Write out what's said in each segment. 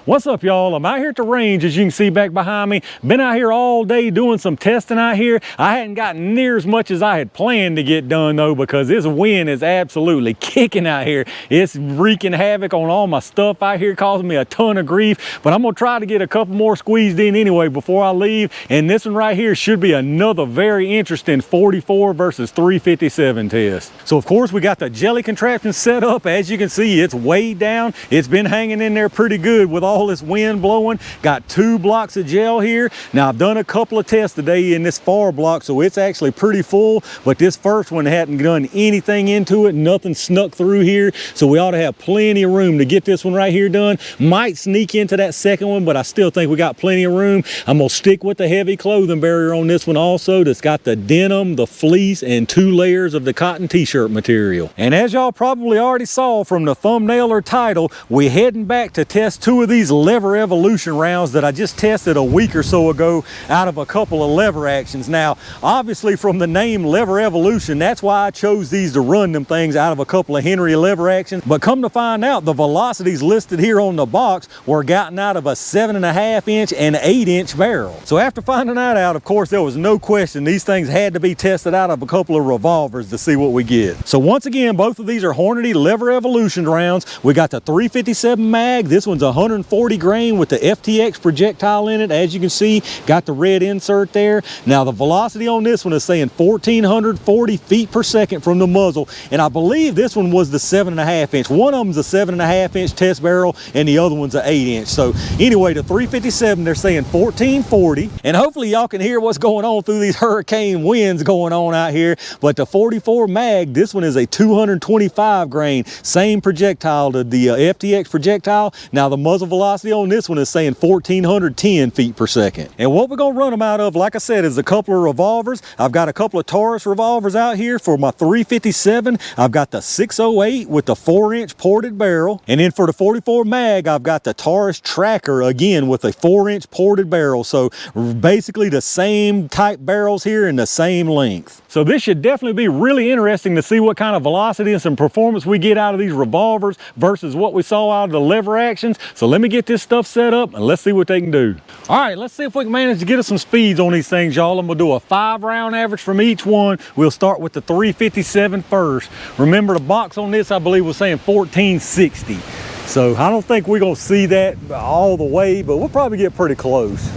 What's up, y'all? I'm out here at the range, as you can see back behind me. Been out here all day doing some testing out here. I hadn't gotten near as much as I had planned to get done though, because this wind is absolutely kicking out here. It's wreaking havoc on all my stuff out here, causing me a ton of grief. But I'm gonna try to get a couple more squeezed in anyway before I leave. And this one right here should be another very interesting 44 versus 357 test. So of course we got the jelly contraption set up. As you can see, it's way down. It's been hanging in there pretty good with all this wind blowing. Got 2 blocks of gel here. Now I've done a couple of tests today in this far block, so it's actually pretty full, but this first one hadn't done anything into it. Nothing snuck through here, so we ought to have plenty of room to get this one right here done. Might sneak into that second one, but I still think we got plenty of room. I'm gonna stick with the heavy clothing barrier on this one also. That's got the denim, the fleece, and 2 layers of the cotton t-shirt material. And as y'all probably already saw from the thumbnail or title, we're heading back to test 2 of these Lever Evolution rounds that I just tested a week or so ago out of a couple of lever actions. Now, obviously from the name Lever Evolution, that's why I chose these to run them things out of a couple of Henry lever actions. But come to find out, the velocities listed here on the box were gotten out of a 7.5 inch and 8 inch barrel. So after finding that out, of course, there was no question these things had to be tested out of a couple of revolvers to see what we get. So once again, both of these are Hornady Lever Evolution rounds. We got the 357 mag. This one's 140 grain with the FTX projectile in it. As you can see, got the red insert there. Now the velocity on this one is saying 1,440 feet per second from the muzzle, and I believe this one was the 7.5 inch. One of them's a 7.5 inch test barrel and the other one's an 8 inch. So anyway, the 357, they're saying 1,440, and hopefully y'all can hear what's going on through these hurricane winds going on out here. But the 44 mag, this one is a 225 grain, same projectile to the FTX projectile. Now the muzzle velocity on this one is saying 1,410 feet per second. And what we're gonna run them out of, like I said, is a couple of revolvers. I've got a couple of Taurus revolvers out here for my 357. I've got the 608 with the 4 inch ported barrel. And then for the 44 mag, I've got the Taurus Tracker again with a 4 inch ported barrel. So basically the same type barrels here and the same length. So this should definitely be really interesting to see what kind of velocity and some performance we get out of these revolvers versus what we saw out of the lever actions. So let me get this stuff set up and let's see what they can do. All right, let's see if we can manage to get us some speeds on these things, y'all. I'm gonna do a 5 round average from each one. We'll start with the 357 first. Remember, the box on this, I believe, was saying 1460. So I don't think we're gonna see that all the way, but we'll probably get pretty close.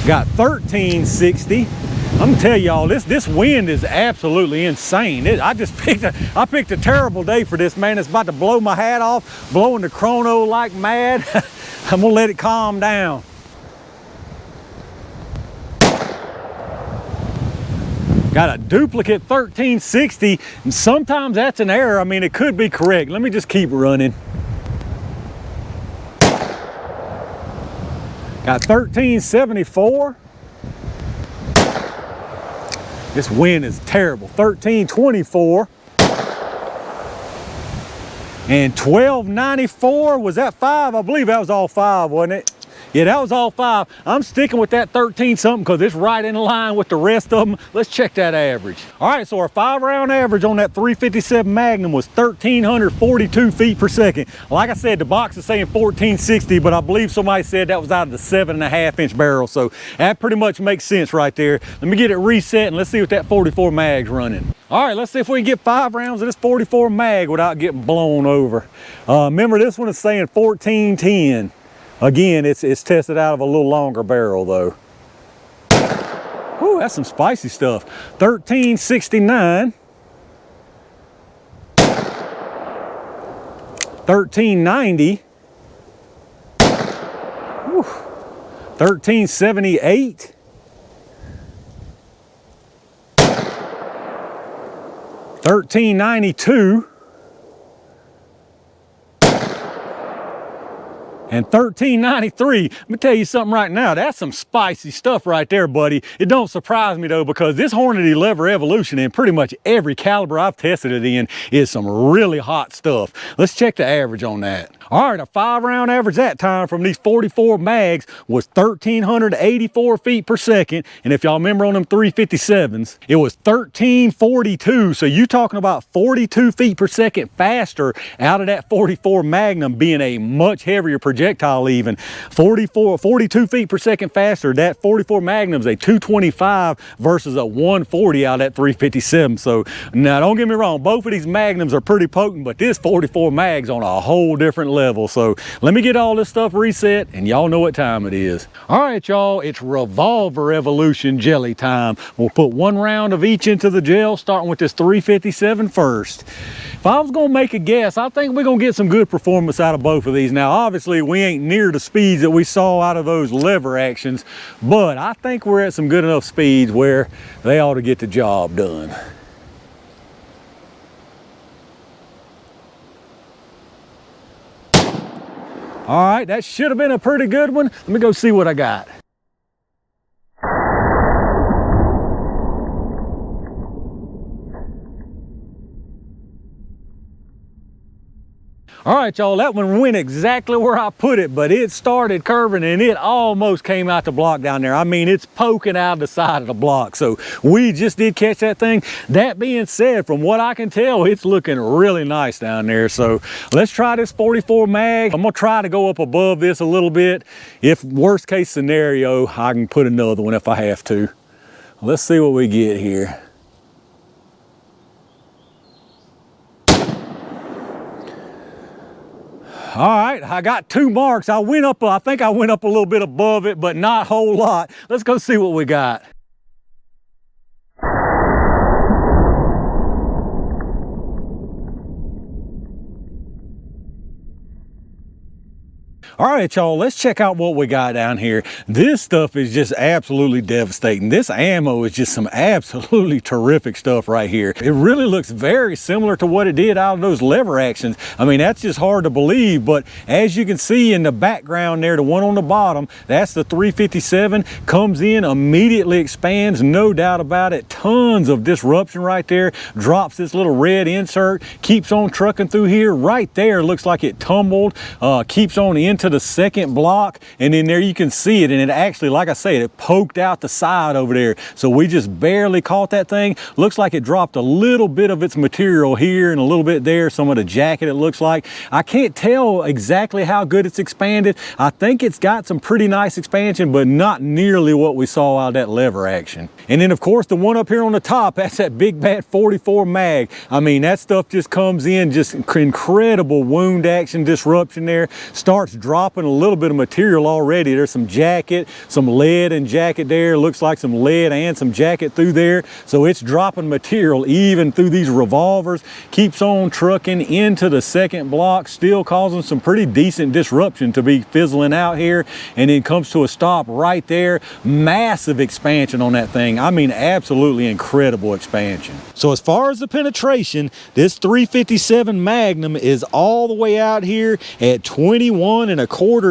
Got 1360. I'm gonna tell y'all, this wind is absolutely insane. I picked a terrible day for this, man. It's about to blow my hat off, blowing the chrono like mad. I'm gonna let it calm down. Got a duplicate 1360, and sometimes that's an error. I mean, it could be correct. Let me just keep running. Got 1374. This wind is terrible. 1324. And 1294, was that 5? I believe that was all 5, wasn't it? Yeah, that was all 5. I'm sticking with that 13 something because it's right in line with the rest of them. Let's check that average. All right, so our 5 round average on that 357 Magnum was 1,342 feet per second. Like I said, the box is saying 1,460, but I believe somebody said that was out of the 7.5 inch barrel. So that pretty much makes sense right there. Let me get it reset and let's see what that 44 mag's running. All right, let's see if we can get 5 rounds of this 44 mag without getting blown over. Remember, this one is saying 1410. Again, it's tested out of a little longer barrel though. Whew, that's some spicy stuff. 1369. 1390. Whew. 1378. 1392. And 1393, let me tell you something right now, that's some spicy stuff right there, buddy. It don't surprise me though, because this Hornady Lever Evolution in pretty much every caliber I've tested it in is some really hot stuff. Let's check the average on that. All right, a 5-round average that time from these 44 mags was 1,384 feet per second. And if y'all remember on them 357s, it was 1,342. So you talking about 42 feet per second faster out of that 44 Magnum, being a much heavier projectile even. 42 feet per second faster. That 44 Magnum's a 225 versus a 140 out of that 357. So now don't get me wrong, both of these Magnums are pretty potent, but this 44 mag's on a whole different level. So let me get all this stuff reset and y'all know what time it is. All right, y'all, it's Revolver Evolution jelly time. We'll put 1 round of each into the gel, starting with this 357 first. If I was gonna make a guess, I think we're gonna get some good performance out of both of these. Now, obviously, we ain't near the speeds that we saw out of those lever actions, but I think we're at some good enough speeds where they ought to get the job done. All right, that should have been a pretty good one. Let me go see what I got. All right, y'all, that one went exactly where I put it, but it started curving and it almost came out the block down there. I mean, it's poking out the side of the block. So we just did catch that thing. That being said, from what I can tell, it's looking really nice down there. So let's try this 44 mag. I'm gonna try to go up above this a little bit. If worst case scenario, I can put another one if I have to. Let's see what we get here. All right, I got 2 marks. I think I went up a little bit above it, but not a whole lot. Let's go see what we got. All right, y'all, let's check out what we got down here. This stuff is just absolutely devastating. This ammo is just some absolutely terrific stuff right here. It really looks very similar to what it did out of those lever actions. I mean, that's just hard to believe, but as you can see in the background there, the one on the bottom, that's the 357, comes in, immediately expands, no doubt about it. Tons of disruption right there, drops this little red insert, keeps on trucking through here. Right there, looks like it tumbled, keeps on into the second block, and then there you can see it, and it actually, like I said, it poked out the side over there. So we just barely caught that thing. Looks like it dropped a little bit of its material here and a little bit there, some of the jacket it looks like. I can't tell exactly how good it's expanded. I think it's got some pretty nice expansion, but not nearly what we saw out of that lever action. And then of course the one up here on the top, that's that big bad 44 mag. I mean, that stuff just comes in, just incredible wound action disruption there, starts dropping a little bit of material already. There's some jacket, some lead and jacket there. Looks like some lead and some jacket through there. So it's dropping material even through these revolvers. Keeps on trucking into the second block, still causing some pretty decent disruption to be fizzling out here. And then comes to a stop right there. Massive expansion on that thing. I mean, absolutely incredible expansion. So as far as the penetration, this 357 Magnum is all the way out here at 21¼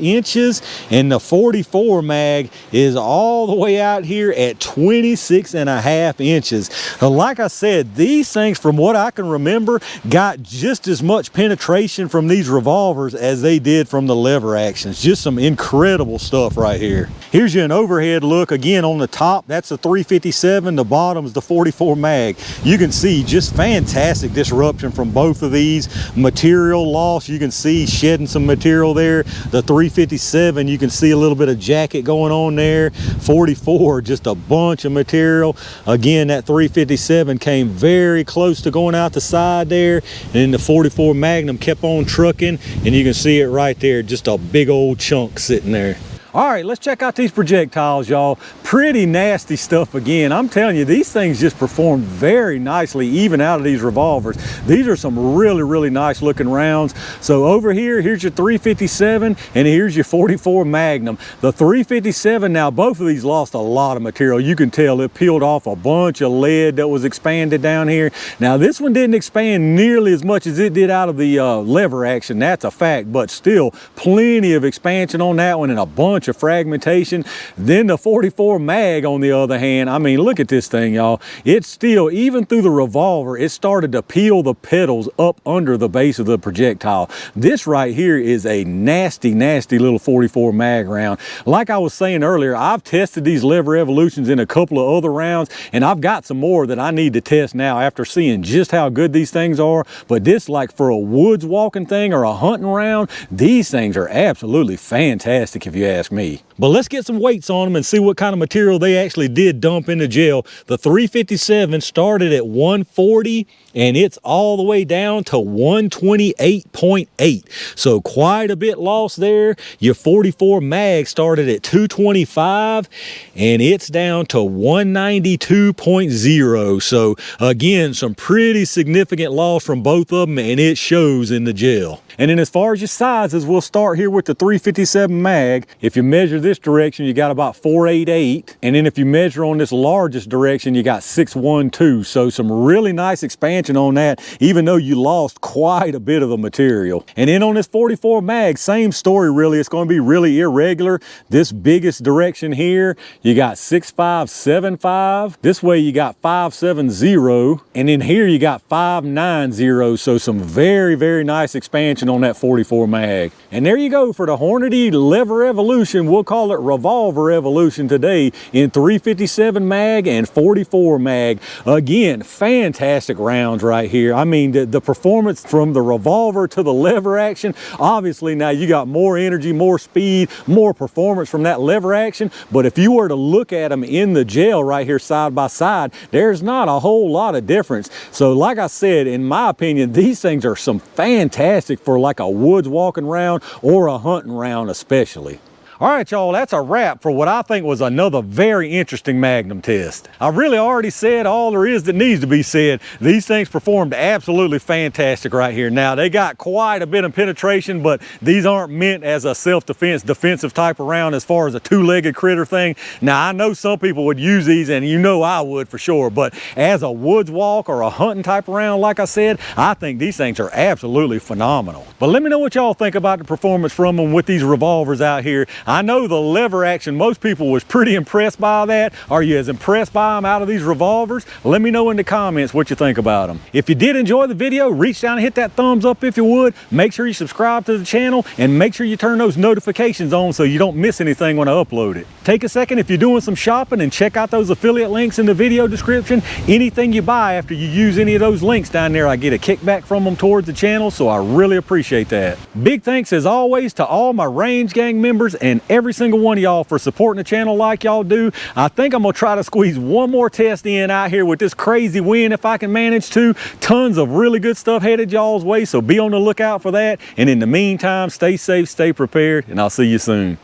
inches, and the 44 mag is all the way out here at 26½ inches. Like I said, these things, from what I can remember, got just as much penetration from these revolvers as they did from the lever actions. Just some incredible stuff right here. Here's you an overhead look again on the top. That's the 357, the bottom is the 44 mag. You can see just fantastic disruption from both of these. Material loss, you can see shedding some material there. The 357, you can see a little bit of jacket going on there. 44, just a bunch of material. Again, that 357 came very close to going out the side there, and then the 44 Magnum kept on trucking, and you can see it right there, just a big old chunk sitting there. All right, let's check out these projectiles, y'all. Pretty nasty stuff again. I'm telling you, these things just perform very nicely, even out of these revolvers. These are some really, really nice looking rounds. So over here, here's your 357, and here's your 44 Magnum. The 357, now both of these lost a lot of material. You can tell it peeled off a bunch of lead that was expanded down here. Now this one didn't expand nearly as much as it did out of the lever action, that's a fact, but still plenty of expansion on that one and a bunch bunch of fragmentation. Then the 44 mag, on the other hand, I mean, look at this thing, y'all. It's still, even through the revolver, it started to peel the petals up under the base of the projectile. This right here is a nasty, nasty little 44 mag round. Like I was saying earlier, I've tested these Lever Evolutions in a couple of other rounds, and I've got some more that I need to test now after seeing just how good these things are. But this, like for a woods walking thing or a hunting round, these things are absolutely fantastic if you ask me. But let's get some weights on them and see what kind of material they actually did dump into gel. The 357 started at 140 and it's all the way down to 128.8. So quite a bit lost there. Your 44 mag started at 225 and it's down to 192.0. So again, some pretty significant loss from both of them, and it shows in the gel. And then as far as your sizes, we'll start here with the 357 mag. If you measure this direction, you got about 488. And then if you measure on this largest direction, you got 612. So some really nice expansion on that, even though you lost quite a bit of the material. And then on this 44 mag, same story really. It's going to be really irregular. This biggest direction here, you got 6575. This way you got 570. And then here you got 590. So some very, very nice expansion on that 44 mag. And there you go for the Hornady Lever Evolution. We'll call it Revolver Evolution today in 357 mag and 44 mag. Again, fantastic rounds right here. I mean, the performance from the revolver to the lever action, obviously now you got more energy, more speed, more performance from that lever action. But if you were to look at them in the gel right here side by side, there's not a whole lot of difference. So like I said, in my opinion, these things are some fantastic for like a woods walking round or a hunting round especially. All right, y'all, that's a wrap for what I think was another very interesting Magnum test. I really already said all there is that needs to be said. These things performed absolutely fantastic right here. Now, they got quite a bit of penetration, but these aren't meant as a self-defense, defensive type of round as far as a two-legged critter thing. Now, I know some people would use these, and you know I would for sure, but as a woods walk or a hunting type of round, like I said, I think these things are absolutely phenomenal. But let me know what y'all think about the performance from them with these revolvers out here. I know the lever action, most people was pretty impressed by that. Are you as impressed by them out of these revolvers? Let me know in the comments what you think about them. If you did enjoy the video, reach down and hit that thumbs up if you would. Make sure you subscribe to the channel and make sure you turn those notifications on so you don't miss anything when I upload it. Take a second if you're doing some shopping and check out those affiliate links in the video description. Anything you buy after you use any of those links down there, I get a kickback from them towards the channel, so I really appreciate that. Big thanks as always to all my Range Gang members and every single one of y'all for supporting the channel like y'all do. I think I'm gonna try to squeeze one more test in out here with this crazy wind if I can manage to. Tons of really good stuff headed y'all's way, so be on the lookout for that. And in the meantime, stay safe, stay prepared, and I'll see you soon.